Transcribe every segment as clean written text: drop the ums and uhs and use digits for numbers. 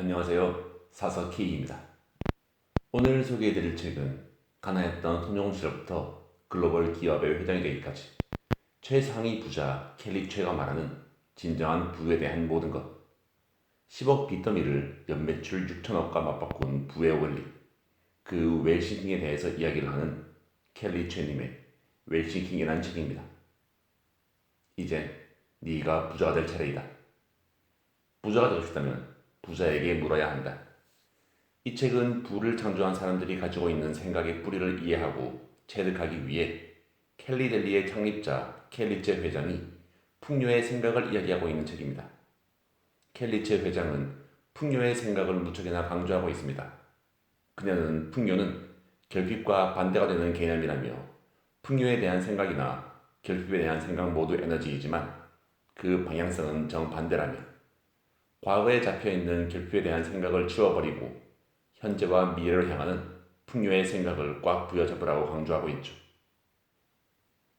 안녕하세요. 사서키입니다. 오늘 소개해드릴 책은 가난했던 손용 시절부터 글로벌 기업의 회장이 되기까지 최상위 부자 켈리 최가 말하는 진정한 부에 대한 모든 것. 10억 빚더미를 연매출 6천억과 맞바꾼 부의 원리, 그 웰싱킹에 대해서 이야기를 하는 켈리 최님의 웰싱킹이라는 책입니다. 이제 네가 부자가 될 차례이다. 부자가 되고 싶다면 부자에게 물어야 한다. 이 책은 부를 창조한 사람들이 가지고 있는 생각의 뿌리를 이해하고 체득하기 위해 켈리델리의 창립자 켈리체 회장이 풍요의 생각을 이야기하고 있는 책입니다. 켈리체 회장은 풍요의 생각을 무척이나 강조하고 있습니다. 그녀는 풍요는 결핍과 반대가 되는 개념이라며 풍요에 대한 생각이나 결핍에 대한 생각 모두 에너지이지만 그 방향성은 정반대라며 과거에 잡혀있는 결핍에 대한 생각을 치워버리고 현재와 미래를 향하는 풍요의 생각을 꽉 부여잡으라고 강조하고 있죠.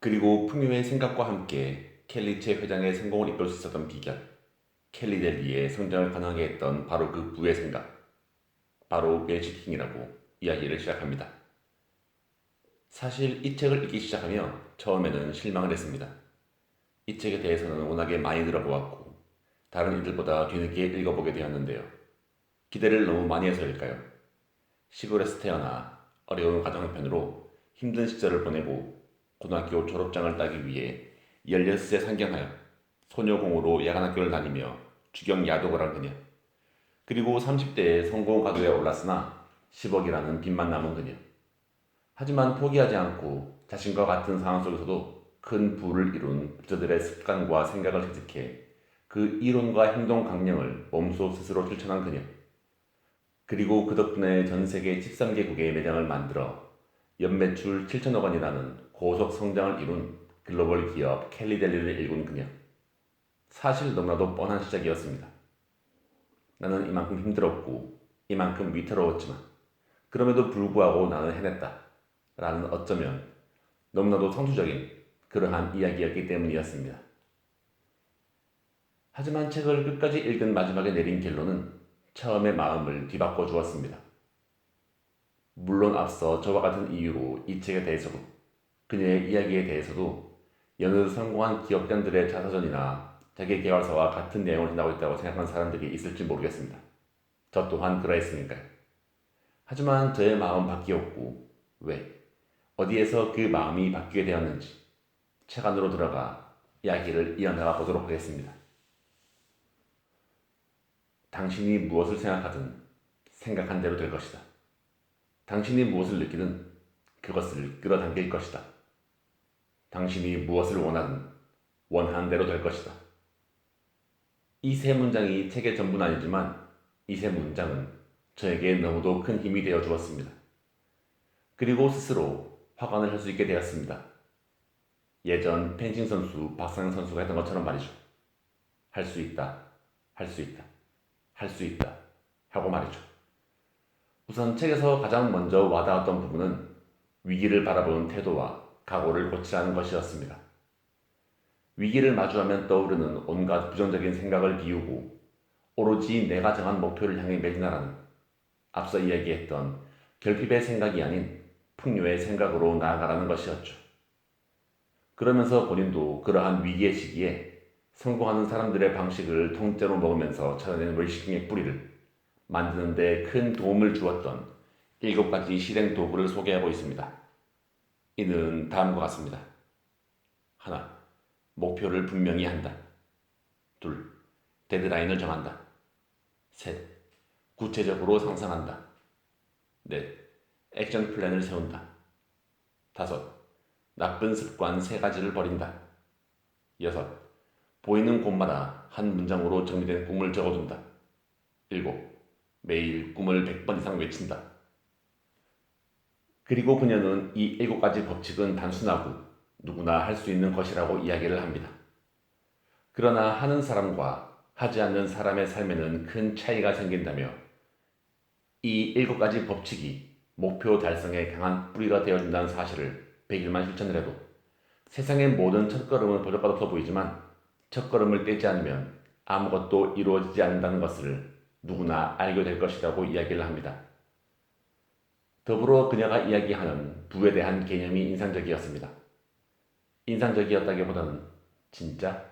그리고 풍요의 생각과 함께 켈리체 회장의 성공을 이끌 수 있었던 비결, 켈리델리의 성장을 가능하게 했던 바로 그 부의 생각, 바로 웰시킹이라고 이야기를 시작합니다. 사실 이 책을 읽기 시작하며 처음에는 실망을 했습니다. 이 책에 대해서는 워낙에 많이 들어보았고 다른 이들보다 뒤늦게 읽어보게 되었는데요. 기대를 너무 많이 해서일까요? 시골에서 태어나 어려운 가정 형편으로 힘든 시절을 보내고 고등학교 졸업장을 따기 위해 16세 상경하여 소녀공으로 야간학교를 다니며 주경 야독을 한 그녀. 그리고 30대에 성공 가도에 올랐으나 10억이라는 빚만 남은 그녀. 하지만 포기하지 않고 자신과 같은 상황 속에서도 큰 부를 이룬 부자들의 습관과 생각을 습득해 그 이론과 행동 강령을 몸소 스스로 실천한 그녀. 그리고 그 덕분에 전 세계 13개국의 매장을 만들어 연매출 7천억 원이라는 고속 성장을 이룬 글로벌 기업 켈리델리를 일군 그녀. 사실 너무나도 뻔한 시작이었습니다. 나는 이만큼 힘들었고 이만큼 위태로웠지만 그럼에도 불구하고 나는 해냈다. 라는 어쩌면 너무나도 성투적인 그러한 이야기였기 때문이었습니다. 하지만 책을 끝까지 읽은 마지막에 내린 결론은 처음의 마음을 뒤바꿔 주었습니다. 물론 앞서 저와 같은 이유로 이 책에 대해서도 그녀의 이야기에 대해서도 여느 성공한 기업가들의 자서전이나 자기계발서와 같은 내용을 지나고 있다고 생각하는 사람들이 있을지 모르겠습니다. 저 또한 그러했으니까요. 하지만 저의 마음 바뀌었고 왜? 어디에서 그 마음이 바뀌게 되었는지 책 안으로 들어가 이야기를 이어나가 보도록 하겠습니다. 당신이 무엇을 생각하든 생각한 대로 될 것이다. 당신이 무엇을 느끼든 그것을 끌어당길 것이다. 당신이 무엇을 원하든 원하는 대로 될 것이다. 이 세 문장이 책의 전부는 아니지만 이 세 문장은 저에게 너무도 큰 힘이 되어 주었습니다. 그리고 스스로 확언을 할 수 있게 되었습니다. 예전 펜싱 선수 박상현 선수가 했던 것처럼 말이죠. 할 수 있다. 할 수 있다. 할 수 있다. 하고 말이죠. 우선 책에서 가장 먼저 와닿았던 부분은 위기를 바라보는 태도와 각오를 고치라는 것이었습니다. 위기를 마주하면 떠오르는 온갖 부정적인 생각을 비우고 오로지 내가 정한 목표를 향해 매진하라는 앞서 이야기했던 결핍의 생각이 아닌 풍요의 생각으로 나아가라는 것이었죠. 그러면서 본인도 그러한 위기의 시기에 성공하는 사람들의 방식을 통째로 먹으면서 찾아낸 웰시킹의 뿌리를 만드는 데 큰 도움을 주었던 7가지 실행 도구를 소개하고 있습니다. 이는 다음과 같습니다. 하나, 목표를 분명히 한다. 둘, 데드라인을 정한다. 셋, 구체적으로 상상한다. 넷, 액션 플랜을 세운다. 다섯, 나쁜 습관 3가지를 버린다. 여섯, 보이는 곳마다 한 문장으로 정리된 꿈을 적어둔다. 일곱, 매일 꿈을 100번 이상 외친다. 그리고 그녀는 이 7가지 법칙은 단순하고 누구나 할 수 있는 것이라고 이야기를 합니다. 그러나 하는 사람과 하지 않는 사람의 삶에는 큰 차이가 생긴다며 이 7가지 법칙이 목표 달성에 강한 뿌리가 되어준다는 사실을 100일만 실천을 해도 세상의 모든 첫걸음은 버젓가없어 보이지만 첫걸음을 떼지 않으면 아무것도 이루어지지 않는다는 것을 누구나 알게 될 것이라고 이야기를 합니다. 더불어 그녀가 이야기하는 부에 대한 개념이 인상적이었습니다. 인상적이었다기보다는 진짜?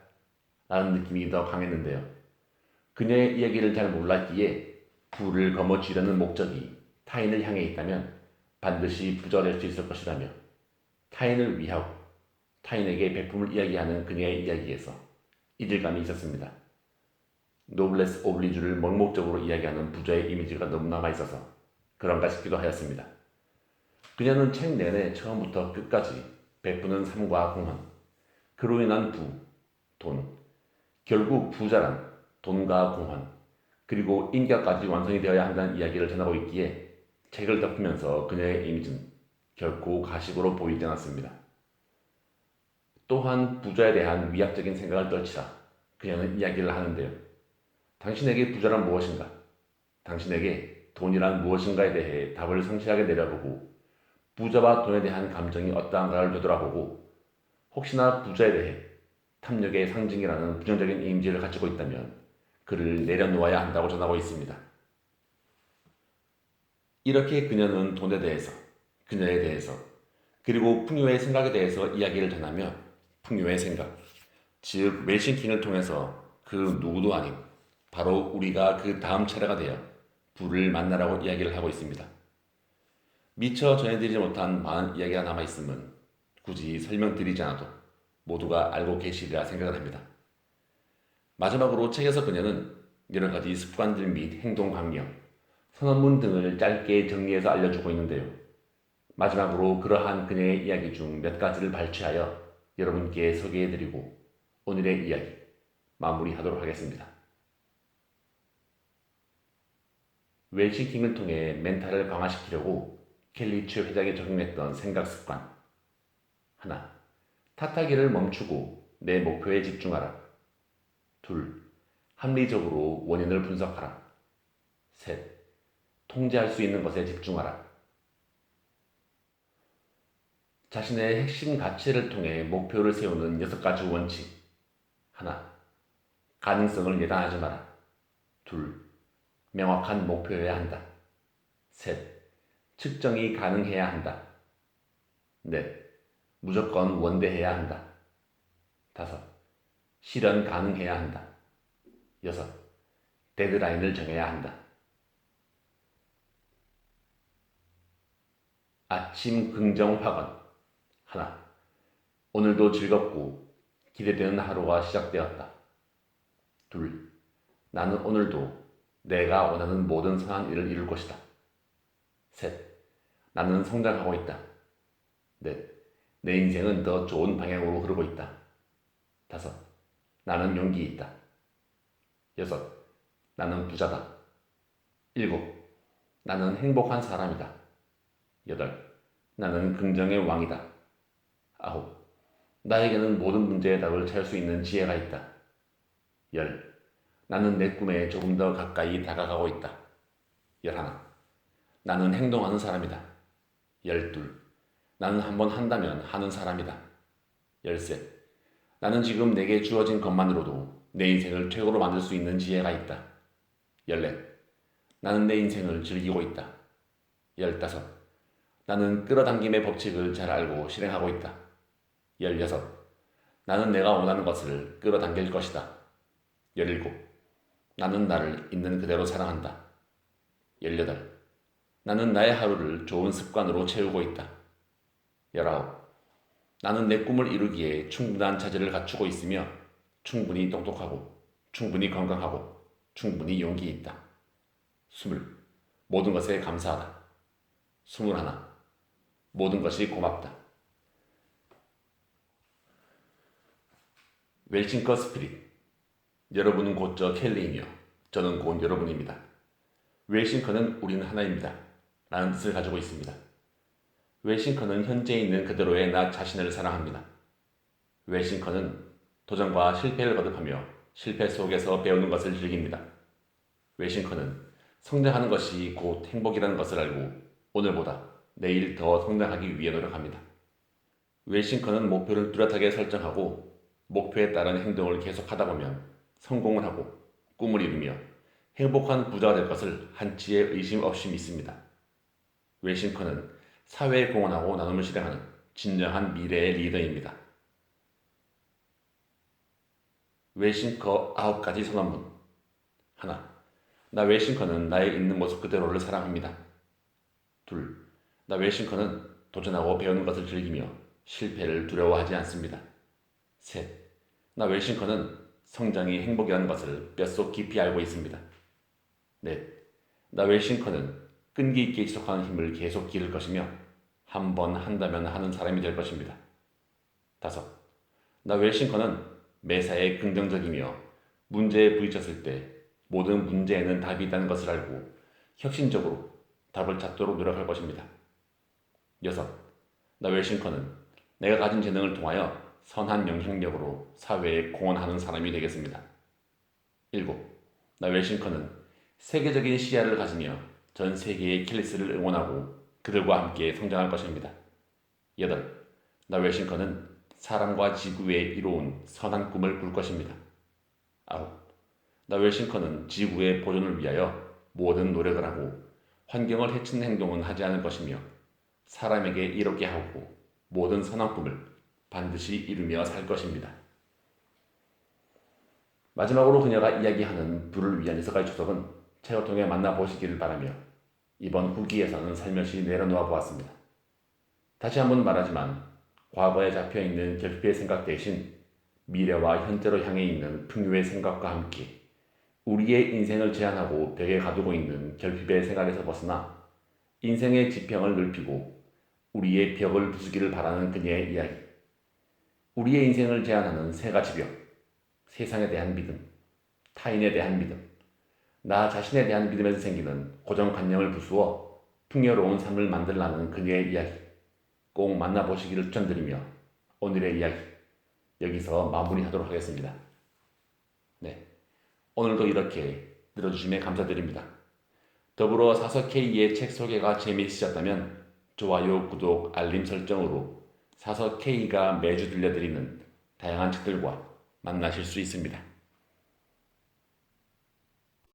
라는 느낌이 더 강했는데요. 그녀의 이야기를 잘 몰랐기에 부를 거머쥐려는 목적이 타인을 향해 있다면 반드시 부자가 될 수 있을 것이라며 타인을 위하고 타인에게 베품을 이야기하는 그녀의 이야기에서 이질감이 있었습니다. 노블레스 오블리주를 맹목적으로 이야기하는 부자의 이미지가 너무 남아있어서 그런가 싶기도 하였습니다. 그녀는 책 내내 처음부터 끝까지 베푸는 삶과 공헌, 그로 인한 부, 돈, 결국 부자란 돈과 공헌, 그리고 인격까지 완성이 되어야 한다는 이야기를 전하고 있기에 책을 덮으면서 그녀의 이미지는 결코 가식으로 보이지 않았습니다. 또한 부자에 대한 위압적인 생각을 떨치라 그녀는 이야기를 하는데요. 당신에게 부자란 무엇인가? 당신에게 돈이란 무엇인가에 대해 답을 성실하게 내려보고 부자와 돈에 대한 감정이 어떠한가를 되돌아보고 혹시나 부자에 대해 탐욕의 상징이라는 부정적인 이미지를 가지고 있다면 그를 내려놓아야 한다고 전하고 있습니다. 이렇게 그녀는 돈에 대해서, 그녀에 대해서, 그리고 풍요의 생각에 대해서 이야기를 전하며 풍요의 생각, 즉 웰싱킹을 통해서 그 누구도 아닌 바로 우리가 그 다음 차례가 되어 부를 만나라고 이야기를 하고 있습니다. 미처 전해드리지 못한 많은 이야기가 남아있음은 굳이 설명드리지 않아도 모두가 알고 계시리라 생각을 합니다. 마지막으로 책에서 그녀는 여러 가지 습관들 및 행동 강령, 선언문 등을 짧게 정리해서 알려주고 있는데요. 마지막으로 그러한 그녀의 이야기 중 몇 가지를 발췌하여 여러분께 소개해드리고 오늘의 이야기 마무리하도록 하겠습니다. 웰싱킹을 통해 멘탈을 강화시키려고 켈리츠 회장이 적용했던 생각 습관. 하나, 탓하기를 멈추고 내 목표에 집중하라. 둘, 합리적으로 원인을 분석하라. 셋, 통제할 수 있는 것에 집중하라. 자신의 핵심 가치를 통해 목표를 세우는 6가지 원칙. 하나, 가능성을 예단하지 마라. 둘, 명확한 목표여야 한다. 셋, 측정이 가능해야 한다. 넷, 무조건 원대해야 한다. 다섯, 실현 가능해야 한다. 여섯, 데드라인을 정해야 한다. 아침 긍정 확언. 하나, 오늘도 즐겁고 기대되는 하루가 시작되었다. 둘, 나는 오늘도 내가 원하는 모든 선한 일을 이룰 것이다. 셋, 나는 성장하고 있다. 넷, 내 인생은 더 좋은 방향으로 흐르고 있다. 다섯, 나는 용기 있다. 여섯, 나는 부자다. 일곱, 나는 행복한 사람이다. 여덟, 나는 긍정의 왕이다. 아홉, 나에게는 모든 문제의 답을 찾을 수 있는 지혜가 있다. 열, 나는 내 꿈에 조금 더 가까이 다가가고 있다. 열하나, 나는 행동하는 사람이다. 열둘, 나는 한번 한다면 하는 사람이다. 열셋, 나는 지금 내게 주어진 것만으로도 내 인생을 최고로 만들 수 있는 지혜가 있다. 열넷, 나는 내 인생을 즐기고 있다. 열다섯, 나는 끌어당김의 법칙을 잘 알고 실행하고 있다. 열여섯, 나는 내가 원하는 것을 끌어당길 것이다. 열일곱, 나는 나를 있는 그대로 사랑한다. 열여덟, 나는 나의 하루를 좋은 습관으로 채우고 있다. 열아홉, 나는 내 꿈을 이루기에 충분한 자질을 갖추고 있으며 충분히 똑똑하고 충분히 건강하고 충분히 용기 있다. 스물, 모든 것에 감사하다. 스물하나, 모든 것이 고맙다. 웰싱커 스피릿. 여러분은 곧 저 켈리이며 저는 곧 여러분입니다. 웰싱커는 우리는 하나입니다. 라는 뜻을 가지고 있습니다. 웰싱커는 현재 있는 그대로의 나 자신을 사랑합니다. 웰싱커는 도전과 실패를 거듭하며 실패 속에서 배우는 것을 즐깁니다. 웰싱커는 성장하는 것이 곧 행복이라는 것을 알고 오늘보다 내일 더 성장하기 위해 노력합니다. 웰싱커는 목표를 뚜렷하게 설정하고 목표에 따른 행동을 계속하다 보면 성공을 하고 꿈을 이루며 행복한 부자가 될 것을 한치의 의심 없이 믿습니다. 웰싱커는 사회에 공헌하고 나눔을 실행하는 진정한 미래의 리더입니다. 웰싱커 9가지 선언문. 하나, 나 웰싱커는 나의 있는 모습 그대로를 사랑합니다. 둘, 나 웰싱커는 도전하고 배우는 것을 즐기며 실패를 두려워하지 않습니다. 셋, 나 웰싱커는 성장이 행복이라는 것을 뼛속 깊이 알고 있습니다. 넷, 나 웰싱커는 끈기 있게 지속하는 힘을 계속 기를 것이며 한 번 한다면 하는 사람이 될 것입니다. 다섯, 나 웰싱커는 매사에 긍정적이며 문제에 부딪혔을 때 모든 문제에는 답이 있다는 것을 알고 혁신적으로 답을 찾도록 노력할 것입니다. 여섯, 나 웰싱커는 내가 가진 재능을 통하여 선한 영향력으로 사회에 공헌하는 사람이 되겠습니다. 일곱, 나 웰싱커는 세계적인 시야를 가지며 전 세계의 킬리스를 응원하고 그들과 함께 성장할 것입니다. 여덟, 나 웰싱커는 사람과 지구에 이로운 선한 꿈을 꿀 것입니다. 아홉, 나 웰싱커는 지구의 보존을 위하여 모든 노력을 하고 환경을 해치는 행동은 하지 않을 것이며 사람에게 이롭게 하고 모든 선한 꿈을 반드시 이루며 살 것입니다. 마지막으로 그녀가 이야기하는 불을 위한 6가지 초석은 책을 통해 만나보시기를 바라며 이번 후기에서는 살며시 내려놓아 보았습니다. 다시 한번 말하지만 과거에 잡혀있는 결핍의 생각 대신 미래와 현재로 향해 있는 풍요의 생각과 함께 우리의 인생을 제한하고 벽에 가두고 있는 결핍의 생각에서 벗어나 인생의 지평을 넓히고 우리의 벽을 부수기를 바라는 그녀의 이야기. 우리의 인생을 제한하는 3가지 벽. 세상에 대한 믿음, 타인에 대한 믿음, 나 자신에 대한 믿음에서 생기는 고정관념을 부수어 풍요로운 삶을 만들라는 그녀의 이야기. 꼭 만나보시기를 추천드리며 오늘의 이야기 여기서 마무리하도록 하겠습니다. 네, 오늘도 이렇게 들어주심에 감사드립니다. 더불어 사서K의 책 소개가 재미있으셨다면 좋아요, 구독, 알림 설정으로 사서K가 매주 들려드리는 다양한 책들과 만나실 수 있습니다.